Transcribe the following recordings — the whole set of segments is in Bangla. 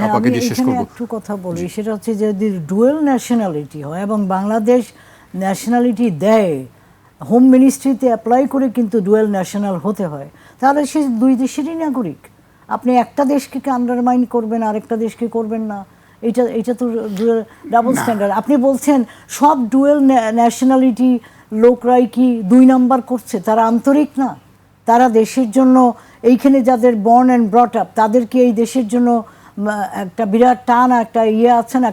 আপাকে দিয়ে শেষ করব। একটু কথা বলি, সেটা হচ্ছে যে যদি ডুয়েল ন্যাশনালিটি হয় এবং বাংলাদেশ ন্যাশনালিটি দেয়, হোম মিনিস্ট্রিতে অ্যাপ্লাই করে কিন্তু ডুয়েল ন্যাশনাল হতে হয়, তাহলে সে দুই দেশেরই নাগরিক। আপনি একটা দেশকে আন্ডারমাইন করবেন, আরেকটা দেশকে করবেন না, এটা তো ডাবল স্ট্যান্ডার্ড। আপনি বলছেন সব ডুয়েল ন্যাশনালিটি লোকরাই কি দুই নাম্বার করছে? তারা আন্তরিক না? তারা দেশের জন্য এইখানে যাদের বর্ন অ্যান্ড ব্রট আপ, তাদেরকে এই দেশের জন্য একটা বিরাট টান, একটা ইয়ে আছে না,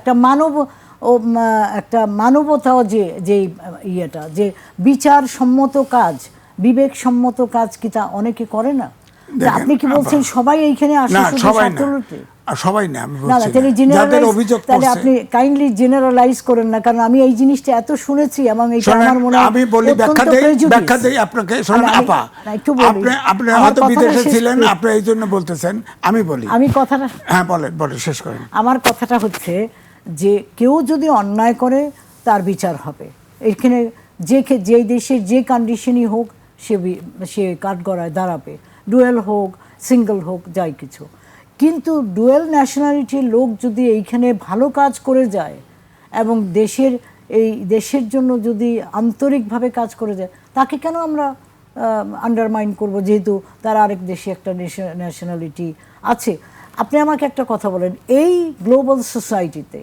একটা মানবতাও যে ইয়েটা, যে বিচারসম্মত কাজ, বিবেকসম্মত কাজ কি তা অনেকে করে না? আপনি কি বলছেন সবাই এইখানে আসে শুধু ছাত্রলীগতে? সবাই না, আমি না, যাদের অভিযোগ তাহলে আপনি কাইন্ডলি জেনারেলাইজ করেন না, কারণ আমি এই জিনিসটা এত শুনেছি এবং এটা আমার মনে হয় আমি বলি, ব্যাখ্যা দেই আপনাকে। শুনুন আপা, আপনি হয়তো বিদেশে ছিলেন, আপনি এই জন্য বলতেছেন, আমি বলি, আমি কথাটা, হ্যাঁ বলেন, শেষ করেন। আমার কথাটা হচ্ছে যে কেউ যদি অন্যায় করে তার বিচার হবে। এখানে যে দেশের যে কন্ডিশনই হোক সে কাঠগড়ায় দাঁড়াবে, ডুয়েল হোক, সিঙ্গেল হোক, যাই কিছু। কিন্তু ডুয়েল ন্যাশনালিটির লোক যদি এইখানে ভালো কাজ করে যায় এবং দেশের জন্য যদি আন্তরিকভাবে কাজ করে যায়, তাকে কেন আমরা আন্ডারমাইন করব, যেহেতু তার আরেক দেশে একটা ন্যাশনালিটি আছে? আপনি আমাকে একটা কথা বলেন, এই গ্লোবাল সোসাইটিতে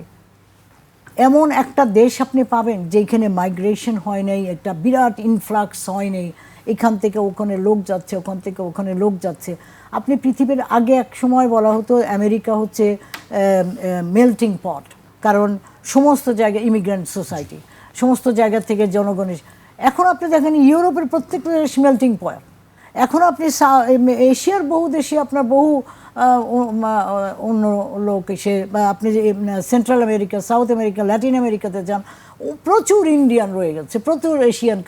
এমন একটা দেশ আপনি পাবেন যেখানে মাইগ্রেশন হয় নাই, একটা বিরাট ইনফ্লাক্স হয় নাই, এখান থেকে ওখানে লোক যাচ্ছে, ওখান থেকে ওখানে লোক যাচ্ছে। আপনি পৃথিবীর আগে এক সময় বলা হতো আমেরিকা হচ্ছে মেল্টিং পট, কারণ সমস্ত জায়গায় ইমিগ্রেন্ট সোসাইটি, সমস্ত জায়গা থেকে জনগণের। এখন আপনি দেখেন ইউরোপের প্রত্যেকটা দেশ মেল্টিং পট। এখন আপনি এশিয়ার বহু দেশে আপনার বহু অন্য লোক এসে, বা আপনি যে central America, south America, Latin আমেরিকাতে যান, প্রচুর ইন্ডিয়ান রয়ে গেছে, প্রচুর এশিয়ান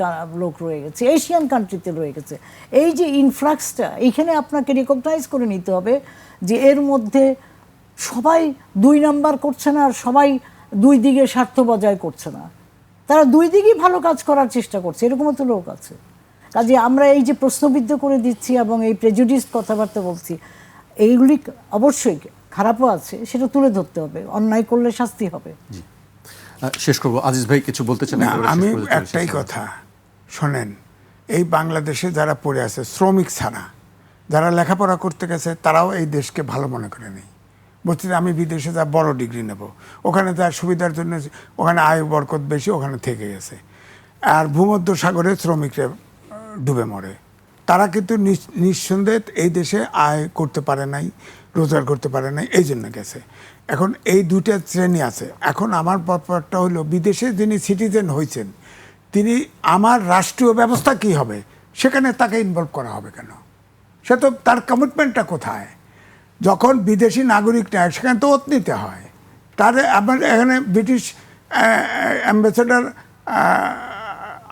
লোক রয়ে গেছে, এশিয়ান কান্ট্রিতে রয়ে গেছে। এই যে ইনফ্লাক্সটা, এইখানে আপনাকে রিকগনাইজ করে নিতে হবে যে এর মধ্যে সবাই দুই নাম্বার করছে না, আর সবাই দুই দিকে স্বার্থ বজায় করছে না, তারা দুই দিকেই ভালো কাজ করার চেষ্টা করছে, এরকমও তো লোক আছে। কাজে আমরা এই যে প্রশ্নবিদ্ধ করে দিচ্ছি এবং এই প্রেজুডিস কথাবার্তা বলছি, এইগুলি অবশ্যই খারাপও আছে, সেটা তুলে ধরতে হবে, অন্যায় করলে শাস্তি হবে। শেষ করবো, আজিজ ভাই কিছু বলতে চান? আমি একটাই কথা শোনেন, এই বাংলাদেশে যারা পড়ে আছে, শ্রমিক ছাড়া যারা লেখাপড়া করতে গেছে, তারাও এই দেশকে ভালো মনে করে নেই। বলছি আমি বিদেশে যা বড় ডিগ্রি নেব, ওখানে তার সুবিধার জন্য, ওখানে আয় বরকত বেশি, ওখানে থেকে গেছে। আর ভূমধ্য সাগরে শ্রমিকরা ডুবে মরে, তারা কিন্তু নিঃসন্দেহে এই দেশে আয় করতে পারে নাই, রোজগার করতে পারে নাই, এই জন্য গেছে। এখন এই দুইটা শ্রেণী আছে। এখন আমার ব্যাপারটা হলো, বিদেশে যিনি সিটিজেন হয়েছেন, তিনি, আমার রাষ্ট্রীয় ব্যবস্থা কি হবে সেখানে তাকে ইনভলভ করা হবে কেন? সে তো, তার কমিটমেন্টটা কোথায়? যখন বিদেশি নাগরিক নেয় সেখানে তো ওত নিতে হয়। তার আমার এখানে ব্রিটিশ অ্যাম্বাসেডার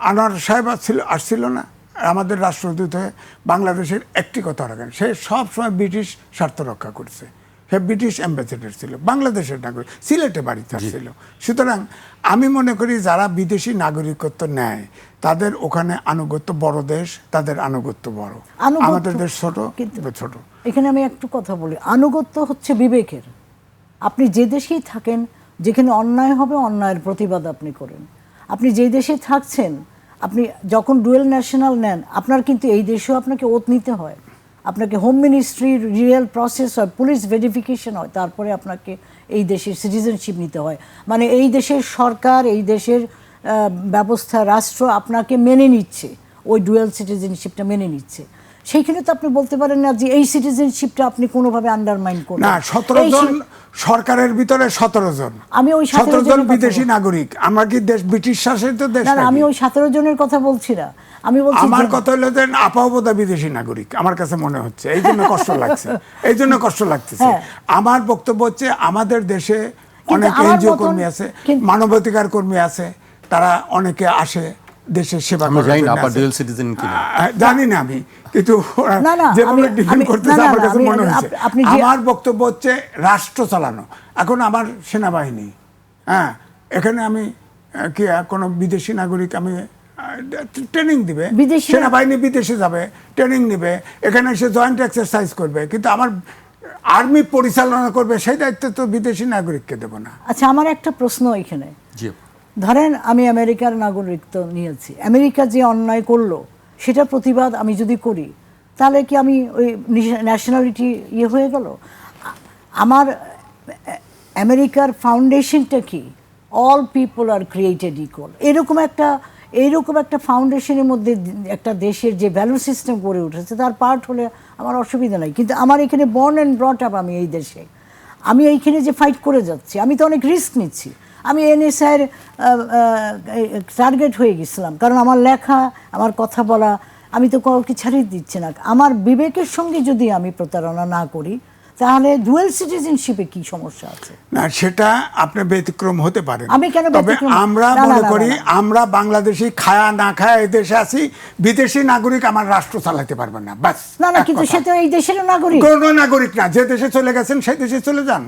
আনোয়ার সাহেব আসছিল না আমাদের রাষ্ট্রদূত হয়ে? বাংলাদেশের একটি কথা রাখেন, সে সবসময় ব্রিটিশ স্বার্থ রক্ষা করছে। সে ব্রিটিশ অ্যাম্বাসেডার ছিল, বাংলাদেশের নাগরিক, সিলেটে বাড়িতে আসছিল। সুতরাং আমি মনে করি যারা বিদেশি নাগরিকত্ব নেয় তাদের ওখানে আনুগত্য, বড় দেশ তাদের আনুগত্য বড়, আমাদের দেশ ছোট ছোট। এখানে আমি একটু কথা বলি, আনুগত্য হচ্ছে বিবেকের। আপনি যে দেশেই থাকেন, যেখানে অন্যায় হবে অন্যায়ের প্রতিবাদ আপনি করেন। আপনি যে দেশে থাকছেন, আপনি যখন ডুয়েল ন্যাশনাল নেন, আপনার কিন্তু এই দেশেও আপনাকে ওত নিতে হয়, আপনাকে হোম মিনিস্ট্রির রিয়েল প্রসেস হয়, পুলিশ ভেরিফিকেশন হয়, তারপরে আপনাকে এই দেশের সিটিজেনশিপ নিতে হয়। মানে এই দেশের সরকার, এই দেশের ব্যবস্থা, রাষ্ট্র আপনাকে মেনে নিচ্ছে, ওই ডুয়েল সিটিজেনশিপটা মেনে নিচ্ছে। সেইখানে তো আপনি বলতে পারেন না যে এই সিটিজেনশিপটা আপনি কোনোভাবে আন্ডারমাইন করবেন না। 17 জন সরকারের ভিতরে 17 জন, আমি ওই 17 জন বিদেশি নাগরিক। আমরা কি দেশ ব্রিটিশ শাসিত দেশ? না, আমি ওই 17 জনের কথা বলছি না, আমি বলছি আমার কথা হলো যে আপাও বোধহয় বিদেশি নাগরিক, আমার কাছে মনে হচ্ছে, এই জন্য কষ্ট লাগছে, এই জন্য কষ্ট লাগতেছে। আমার বক্তব্য হচ্ছে, আমাদের দেশে অনেক এনজিও কর্মী আছে, মানবাধিকার কর্মী আছে, তারা অনেকে আসে দেশের সেবা করে। জানি না আমি, কিন্তু যেভাবে ডিফেন্ড করতেছে আমার কাছে মনে হচ্ছে। আমার বক্তব্য হচ্ছে রাষ্ট্র চালানো। এখন আমার সেনাবাহিনী, হ্যাঁ, এখানে আমি কি কোনো বিদেশি নাগরিক আমি ট্রেনিং দিবে, সেনাবাহিনী বিদেশে যাবে, ট্রেনিং নিবে, এখানে এসে জয়েন্ট এক্সারসাইজ করবে, কিন্তু আমার আর্মি পরিচালনা করবে সেই দায়িত্ব তো বিদেশি নাগরিককে দেব না। আচ্ছা, আমার একটা প্রশ্ন এখানে, জি ধরেন আমি আমেরিকার নাগরিকত্ব নিয়েছি, আমেরিকা যে অন্যায় করলো সেটা প্রতিবাদ আমি যদি করি, তাহলে কি আমি ওই ন্যাশনালিটি হয়ে গেল? আমার আমেরিকার ফাউন্ডেশনটা কি, অল পিপল আর ক্রিয়েটেড ইকুয়াল, এইরকম একটা ফাউন্ডেশনের মধ্যে একটা দেশের যে ভ্যালু সিস্টেম গড়ে উঠেছে তার পার্ট হলে আমার অসুবিধা নাই। কিন্তু আমার এখানে বর্ন অ্যান্ড ব্রট আপ, আমি এই দেশে, আমি এইখানে যে ফাইট করে যাচ্ছি, আমি তো অনেক রিস্ক নিচ্ছি। আমি এনএসআইয়ের টার্গেট হয়ে গেছিলাম, কারণ আমার লেখা, আমার কথা বলা, আমি তো কাউকে ছাড়িয়ে দিচ্ছি না। আমার বিবেকের সঙ্গে যদি আমি প্রতারণা না করি, তাহলে ডুয়াল সিটিজেনশিপে কি সমস্যা আছে? না, সেটা আপনার ব্যতিক্রম হতে পারে, আমি কেন তবে ব্যতিক্রম? আমরা না, মনে না, করি না, না। আমরা বাংলাদেশি খায়া না খায়া এই দেশে আছি, বিদেশি নাগরিক আমার রাষ্ট্র চালাতে পারবে না, বাস। না না, এক কিন্তু কথা। সে তো এই দেশের নাগরিক। কোনো নাগরিক না, যে দেশে চলে গেছেন সেই দেশে চলে যান।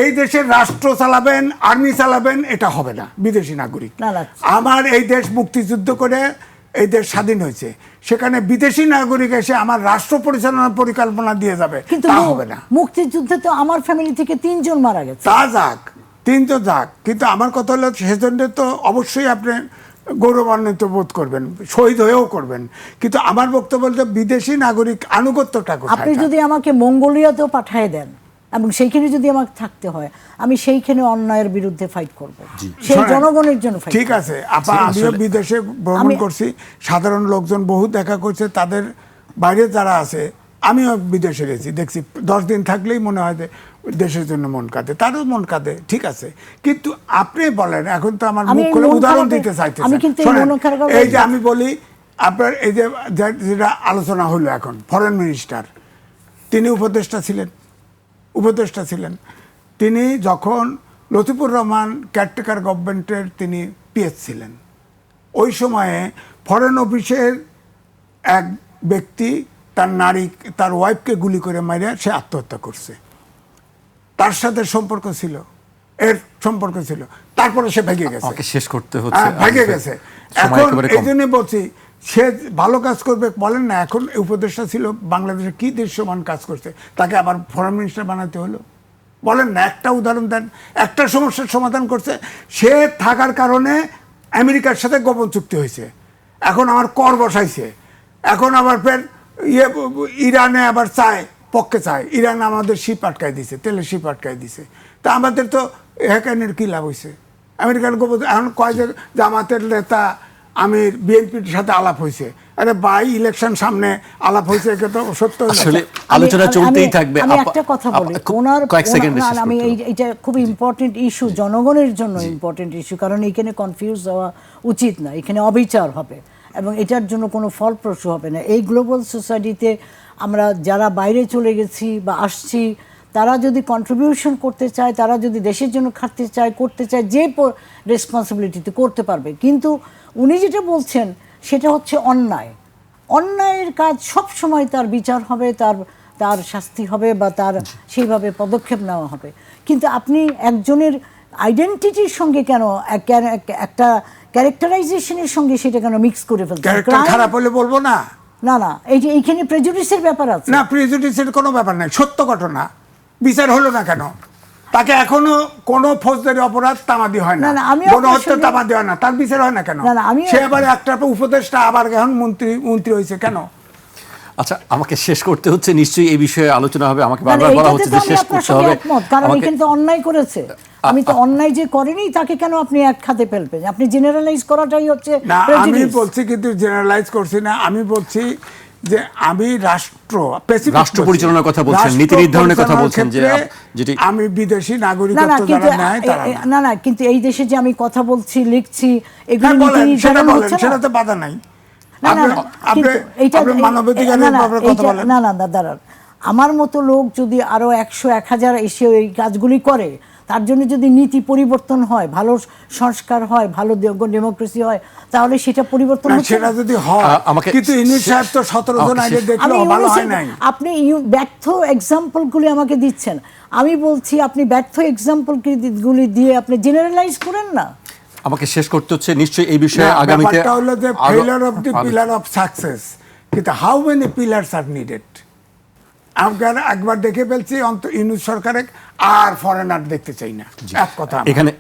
এই দেশের রাষ্ট্র চালাবেন, আর্মি চালাবেন, এটা হবে না বিদেশি নাগরিক। না, না। আমার এই দেশ মুক্তিযুদ্ধ করে এই দেশ স্বাধীন হয়েছে, সেখানে বিদেশি নাগরিক এসে আমার রাষ্ট্র পরিচালনার পরিকল্পনা দিয়ে যাবে, কিন্তু তা হবে না। মুক্তিযুদ্ধে তো আমার ফ্যামিলি থেকে 3 জন মারা গেছে। তা যাক, 3 তো যাক, কিন্তু আমার কথা হলো সেজন্য তো অবশ্যই আপনি গৌরবান্বিত বোধ করবেন, শহীদ হয়েও করবেন, কিন্তু আমার বক্তব্য হলো বিদেশি নাগরিক আনুগত্যটা কোথায়? আপনি যদি আমাকে মঙ্গোলিয়াতেও পাঠিয়ে দেন এবং সেইখানে যদি আমাকে থাকতে হয়, আমি সেইখানে অন্যায়ের বিরুদ্ধে ফাইট করব, সেই শোনেন, জনগণের জন্য ফাইট। ঠিক আছে আপা, আমিও বিদেশে ভ্রমণ করছি, সাধারণ লোকজন বহু দেখা করছে, তাদের বাইরে যারা আছে, আমিও বিদেশে গেছি, দেখছি 10 দিন থাকলেই মনে হয় যে দেশের জন্য মন কাঁদে, তারও মন কাঁদে, ঠিক আছে। কিন্তু আপনি বলেন, এখন তো আমার মুখ খুলে উদাহরণ দিতে চাইতেছেন, এই যে আমি বলি আপনার এই যে যেটা আলোচনা হলো এখন, ফরেন মিনিস্টার, তিনি উপদেষ্টা ছিলেন, তিনি যখন লতিফুর রহমান কেয়ারটেকার গভর্নমেন্টের তিনি পিএস ছিলেন, ওই সময়ে ফরেন অফিসের এক ব্যক্তি তার ওয়াইফকে গুলি করে মারিয়া সে আত্মহত্যা করছে, তার সাথে সম্পর্ক ছিল, তারপরে সে ভেগে গেছে, আমাকে শেষ করতে হচ্ছে, ভেগে গেছে। এখন এই জন্য বলছি, সে ভালো কাজ করবে বলেন না, এখন উপদেষ্টা ছিল, বাংলাদেশে কি দৃশ্যমান কাজ করছে, তাকে আবার ফরেন মিনিস্টার বানাতে হলো? বলেন না, একটা উদাহরণ দেন, একটা সমস্যার সমাধান করছে, সে থাকার কারণে আমেরিকার সাথে গোপন চুক্তি হয়েছে, এখন আমার কর বসাইছে, এখন আবার ফের ইরানে আবার পক্ষে চায়, ইরান আমাদের শিপ আটকায় দিছে, তেলের শিপ আটকায় দিছে, তা আমাদের তো হ্যাকানের কি লাভ হয়েছে? আমেরিকান গোপন এখন কয় যে জামাতের নেতা আমির বিএনপির সাথে আলাপ হয়েছে, আরে ভাই ইলেকশন সামনে আলাপ হয়েছে, এটা তো সত্য। আসলে আলোচনা চলতেই থাকবে। আমি একটা কথা বলি, আমি এইটা খুব ইম্পর্টেন্ট ইস্যু, জনগণের জন্য ইম্পর্টেন্ট ইস্যু, কারণ এখানে কনফিউজ হওয়া উচিত না, এখানে অবিচার হবে এবং এটার জন্য কোনো ফলপ্রসূ হবে না। এই গ্লোবাল সোসাইটিতে আমরা যারা বাইরে চলে গেছি বা আসছি, তারা যদি কন্ট্রিবিউশন করতে চায়, তারা যদি দেশের জন্য করতে চায়, যে রেসপন্সিবিলিটিতে করতে পারবে। কিন্তু উনি যেটা বলছেন সেটা হচ্ছে অন্যায়ের কাজ সব সময় তার বিচার হবে, তার শাস্তি হবে বা তার সেইভাবে পদক্ষেপ নেওয়া হবে। কিন্তু আপনি একজনের আইডেন্টিটির সঙ্গে কেন একটা ক্যারেক্টারাইজেশনের সঙ্গে সেটা কেন মিক্স করে ফেলছেন? খারাপ হলে বলবো না, না, এইখানে প্রেজুডিসের ব্যাপার আছে না, প্রেজুডিসের কোনো ব্যাপার নাই, সত্য ঘটনা, বিচার হলো না কেন? তাকে এখনো কোনো ফৌজদারি অপরাধ তামাদি হয় না, গণহত্যা তামাদি হয় না, তার বিচার হয় না কেন? সে আবার একটা উপদেষ্টা, আবার এখন মন্ত্রী হয়েছে কেন? আচ্ছা, আমাকে শেষ করতে হচ্ছে, নিশ্চয়ই এই বিষয়ে আলোচনা হবে, আমাকে বারবার বলা হচ্ছে যে শেষ করতে হবে, কারণ এখানে তো অন্যায় করেছে, আমি তো অন্যায় যে করেনি তাকে কেন আপনি এক খাতে ফেলবেন? আপনি জেনারেলাইজ করাটাই হচ্ছে না, আমি বলছি, কিন্তু জেনারেলাইজ করছি না, আমি বলছি যে আমি রাষ্ট্র পরিচালনার কথা বলছেন, নীতি নির্ধারণের কথা বলছেন, যে যেটি আমি বিদেশি নাগরিকত্ব যারা নেয় তারা না, কিন্তু এই দেশে যে আমি কথা বলছি, লিখছি, এগুলো নীতি নির্ধারণ হচ্ছে না, সেটা তো বাধা নাই। দাঁড়ান, আমার মতো লোক যদি আরো 100-1000 এসে এই কাজগুলি করে, তার জন্য যদি নীতি পরিবর্তন হয়, ভালো সংস্কার হয়, ভালো ডেমোক্রেসি হয়, তাহলে সেটা পরিবর্তন হচ্ছে। সেটা যদি হয়, কিন্তু ইউনূস সাহেব তো 17 জন আগে দেখলো ভালো হয় নাই। আপনি ব্যর্থ এক্সাম্পলগুলি আমাকে দিচ্ছেন, আমি বলছি আপনি ব্যর্থ এক্সাম্পলগুলি দিয়ে আপনি জেনারেলাইজ করেন না। আমাকে শেষ করতে হচ্ছে, নিশ্চয়ই এই বিষয়ে আগামীতে হলো যে failure of the pillar of success, কিন্তু how many pillars are needed, আফগান একবার দেখে ফেলছি ইউনূস সরকারে আর ফরেনার দেখতে চাই না, এক কথা। এখানে